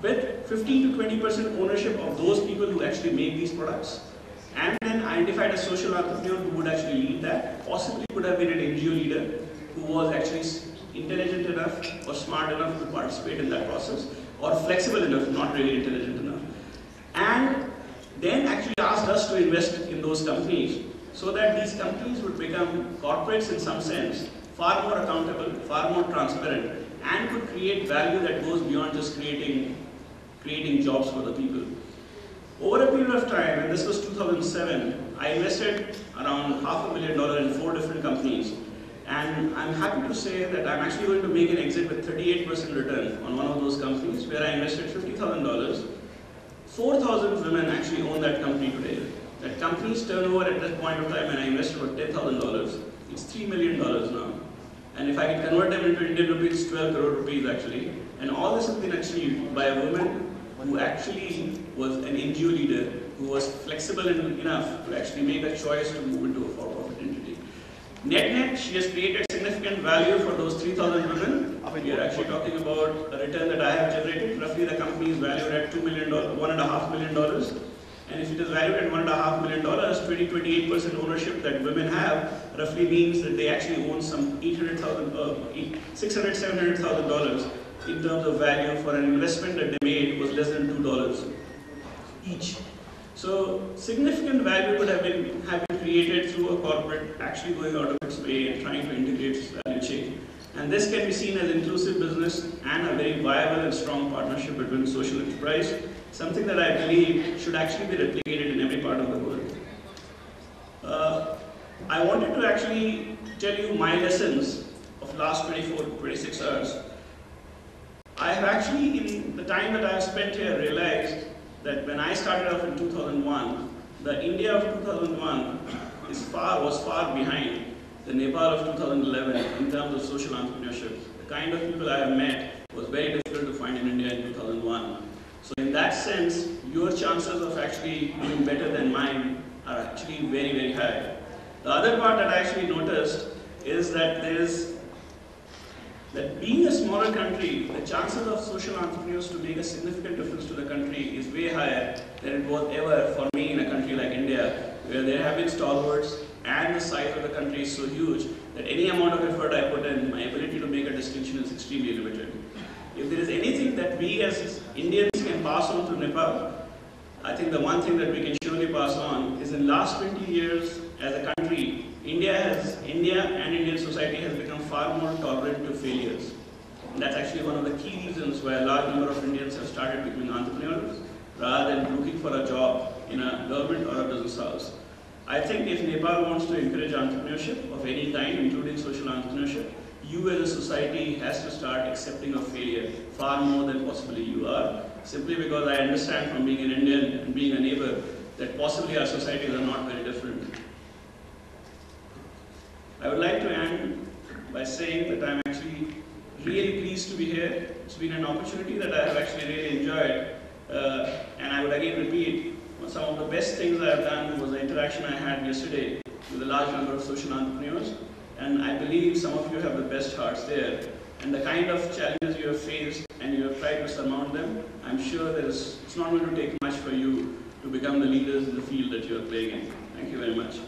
with 15 to 20% ownership of those people who actually make these products, and then identified a social entrepreneur who would actually lead that. Possibly could have been an NGO leader who was actually intelligent enough or smart enough to participate in that process, or flexible enough, not really intelligent enough, and then actually asked us to invest in those companies so that these companies would become corporates in some sense, far more accountable, far more transparent, and could create value that goes beyond just creating jobs for the people. Over a period of time, and this was 2007, I invested around $500,000 in 4 different companies. And I'm happy to say that I'm actually going to make an exit with 38% return on one of those companies where I invested $50,000. 4,000 women actually own that company today. That company's turnover at that point of time when I invested was $10,000. It's $3 million now. And if I can convert them into Indian rupees, 12 crore rupees actually. And all this has been achieved by a woman who actually was an NGO leader, who was flexible enough to actually make a choice to move into a for-profit entity. Net-net, she has created significant value for those 3,000 women. We are actually talking about a return that I have generated. Roughly the company is valued at $2 million, $1.5 million. And if it is valued at $1.5 million, 28% ownership that women have roughly means that they actually own some $600,000, $700,000 in terms of value for an investment that they made was less than $2 each. So significant value could have been created through a corporate actually going out of its way and trying to integrate its value chain. And this can be seen as inclusive business and a very viable and strong partnership between social enterprise, something that I believe should actually be replicated in every part of the world. I wanted to actually tell you my lessons of last 26 hours. I have actually, in the time that I have spent here, realized that when I started off in 2001, the India of 2001 was far behind the Nepal of 2011 in terms of social entrepreneurship. The kind of people I have met was very difficult to find in India in 2001. So in that sense, your chances of actually doing better than mine are actually very, very high. The other part that I actually noticed is that being a smaller country, the chances of social entrepreneurs to make a significant difference to the country is way higher than it was ever for me in a country like India, where there have been stalwarts and the size of the country is so huge that any amount of effort I put in, my ability to make a distinction is extremely limited. If there is anything that we as Indians can pass on to Nepal, I think the one thing that we can surely pass on is in the last 20 years as a country, India and Indian society has become far more tolerant to failures. And that's actually one of the key reasons why a large number of Indians have started becoming entrepreneurs rather than looking for a job in a government or a business house. I think if Nepal wants to encourage entrepreneurship of any kind, including social entrepreneurship, you as a society has to start accepting of failure far more than possibly you are, simply because I understand from being an Indian and being a neighbor that possibly our societies are not very different. I would like to end by saying that I'm actually really pleased to be here. It's been an opportunity that I have actually really enjoyed, and I would again repeat, some of the best things I have done was the interaction I had yesterday with a large number of social entrepreneurs, and I believe some of you have the best hearts there, and the kind of challenges you have faced and you have tried to surmount them, I'm sure it's not going to take much for you to become the leaders in the field that you are playing in. Thank you very much.